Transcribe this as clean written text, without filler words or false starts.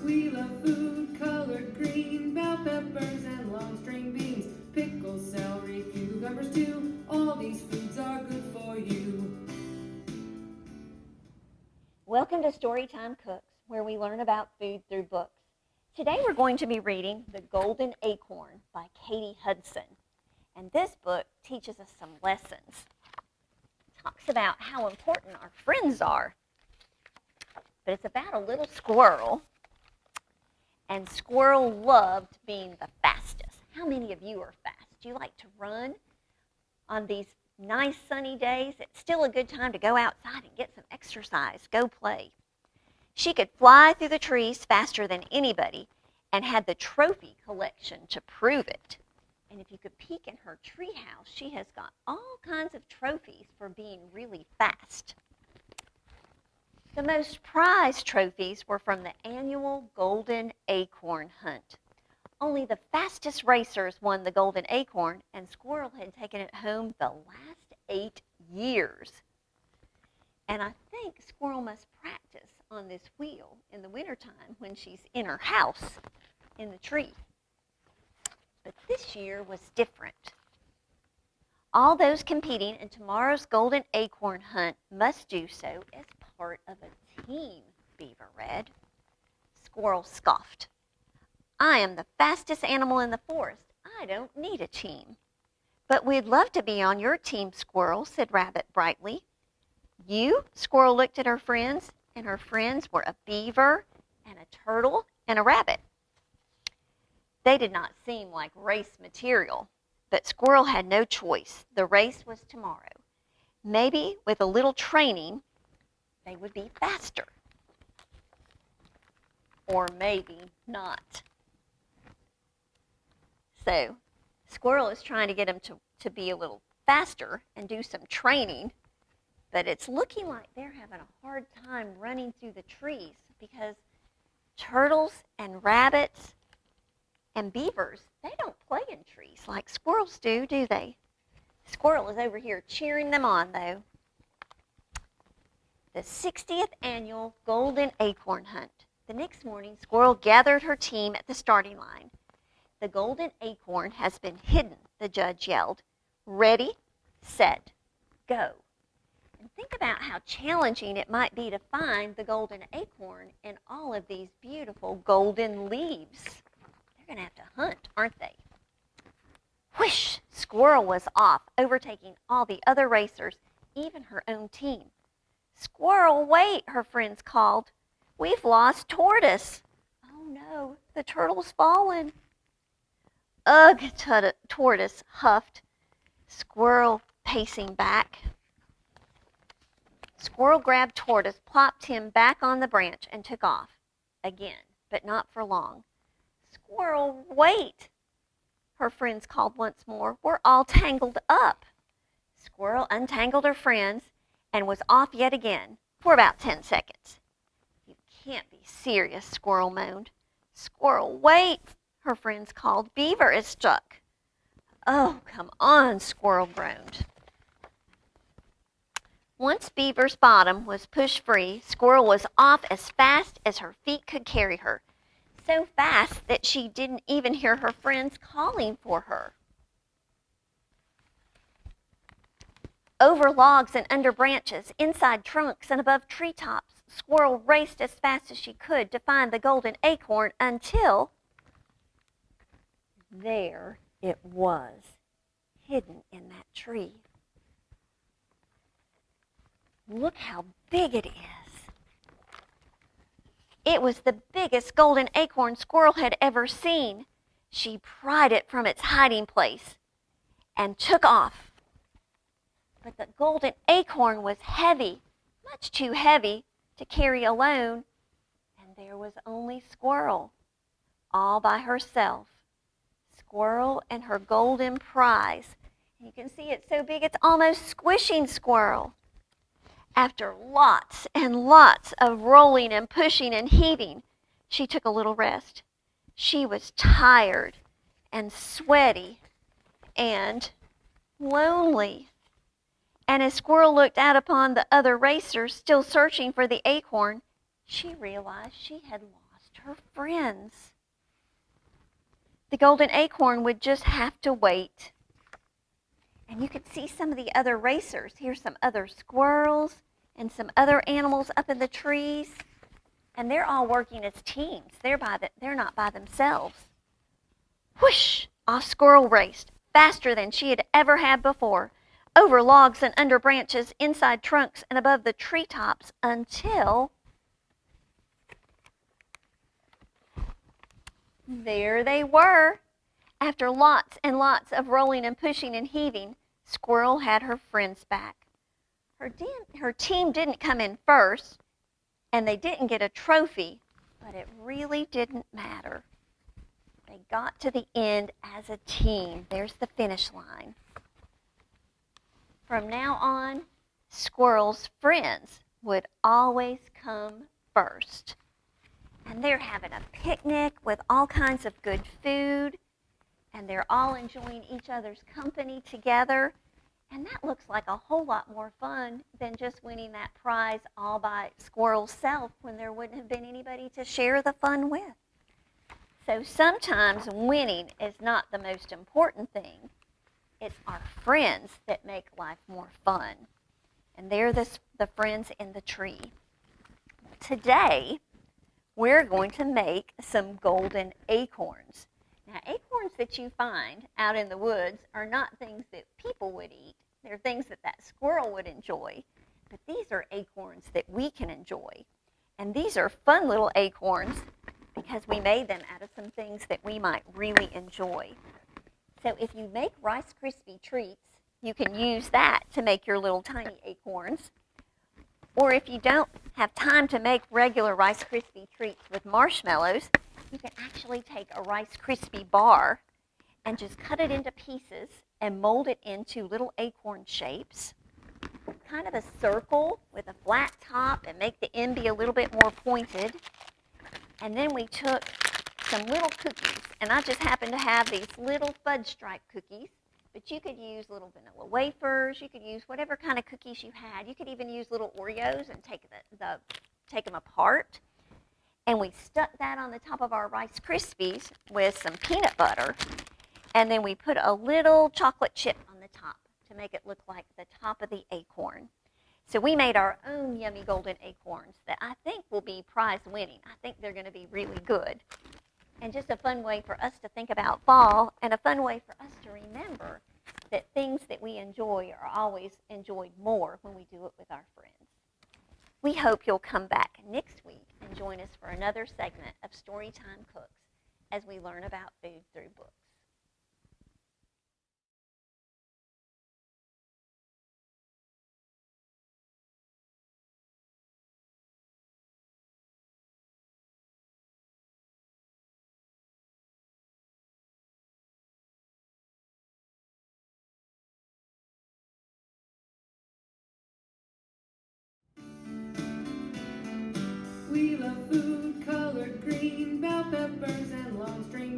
We love food colored green, bell peppers and long string beans, pickles, celery, cucumbers too. All these foods are good for you. Welcome to Storytime Cooks, where we learn about food through books. Today we're going to be reading The Golden Acorn by Katie Hudson. And this book teaches us some lessons. It talks about how important our friends are. But it's about a little squirrel. And squirrel loved being the fastest. How many of you are fast? Do you like to run on these nice sunny days? It's still a good time to go outside and get some exercise. Go play. She could fly through the trees faster than anybody and had the trophy collection to prove it. And if you could peek in her treehouse, she has got all kinds of trophies for being really fast. The most prized trophies were from the annual Golden Acorn Hunt. Only the fastest racers won the Golden Acorn, and Squirrel had taken it home the last 8 years. And I think Squirrel must practice on this wheel in the wintertime when she's in her house in the tree. But this year was different. All those competing in tomorrow's Golden Acorn Hunt must do so as part of a team, Beaver read. Squirrel scoffed. I am the fastest animal in the forest. I don't need a team. But we'd love to be on your team, Squirrel, said Rabbit brightly. You? Squirrel looked at her friends, and her friends were a beaver and a turtle and a rabbit. They did not seem like race material, but Squirrel had no choice. The race was tomorrow. Maybe with a little training, they would be faster. Or maybe not. So, Squirrel is trying to get him to be a little faster and do some training, but it's looking like they're having a hard time running through the trees because turtles and rabbits and beavers, they don't play in trees like squirrels do they? Squirrel is over here cheering them on, though. The 60th annual Golden Acorn Hunt. The next morning, Squirrel gathered her team at the starting line. The golden acorn has been hidden, the judge yelled. Ready, set, go. And think about how challenging it might be to find the golden acorn in all of these beautiful golden leaves. They're going to have to hunt, aren't they? Whoosh! Squirrel was off, overtaking all the other racers, even her own team. Squirrel, wait, her friends called. We've lost Tortoise. Oh no, the turtle's fallen. Ugh, Tortoise huffed, Squirrel pacing back. Squirrel grabbed Tortoise, plopped him back on the branch, and took off. Again, but not for long. Squirrel, wait, her friends called once more. We're all tangled up. Squirrel untangled her friends and was off yet again for about 10 seconds. You can't be serious, Squirrel moaned. Squirrel, wait, her friends called. Beaver is stuck. Oh, come on, Squirrel groaned. Once Beaver's bottom was pushed free, Squirrel was off as fast as her feet could carry her. So fast that she didn't even hear her friends calling for her. Over logs and under branches, inside trunks and above treetops, Squirrel raced as fast as she could to find the golden acorn until there it was, hidden in that tree. Look how big it is. It was the biggest golden acorn Squirrel had ever seen. She pried it from its hiding place and took off. But the golden acorn was heavy, much too heavy to carry alone, and there was only Squirrel, all by herself. Squirrel and her golden prize. And you can see it's so big it's almost squishing Squirrel. After lots and lots of rolling and pushing and heaving, she took a little rest. She was tired and sweaty and lonely. And as Squirrel looked out upon the other racers still searching for the acorn, she realized she had lost her friends. The golden acorn would just have to wait. And you could see some of the other racers. Here's some other squirrels and some other animals up in the trees. And they're all working as teams. They're not by themselves. Whoosh! Off Squirrel raced, faster than she had ever had before, over logs and under branches, inside trunks and above the treetops, until there they were. After lots and lots of rolling and pushing and heaving, Squirrel had her friends back. Her team didn't come in first, and they didn't get a trophy, but it really didn't matter. They got to the end as a team. There's the finish line. From now on, Squirrel's friends would always come first. And they're having a picnic with all kinds of good food, and they're all enjoying each other's company together. And that looks like a whole lot more fun than just winning that prize all by Squirrel's self when there wouldn't have been anybody to share the fun with. So sometimes winning is not the most important thing. It's our friends that make life more fun. And they're the friends in the tree. Today, we're going to make some golden acorns. Now, acorns that you find out in the woods are not things that people would eat. They're things that squirrel would enjoy. But these are acorns that we can enjoy. And these are fun little acorns because we made them out of some things that we might really enjoy. So if you make Rice Krispie treats, you can use that to make your little tiny acorns. Or if you don't have time to make regular Rice Krispie treats with marshmallows, you can actually take a Rice Krispie bar and just cut it into pieces and mold it into little acorn shapes. Kind of a circle with a flat top and make the end be a little bit more pointed. And then we took some little cookies, and I just happen to have these little fudge stripe cookies, but you could use little vanilla wafers, you could use whatever kind of cookies you had. You could even use little Oreos and take them apart. And we stuck that on the top of our Rice Krispies with some peanut butter, and then we put a little chocolate chip on the top to make it look like the top of the acorn. So we made our own yummy golden acorns that I think will be prize winning. I think they're going to be really good. And just a fun way for us to think about fall, and a fun way for us to remember that things that we enjoy are always enjoyed more when we do it with our friends. We hope you'll come back next week and join us for another segment of Storytime Cooks as we learn about food through books. We love food colored green, bell peppers and long string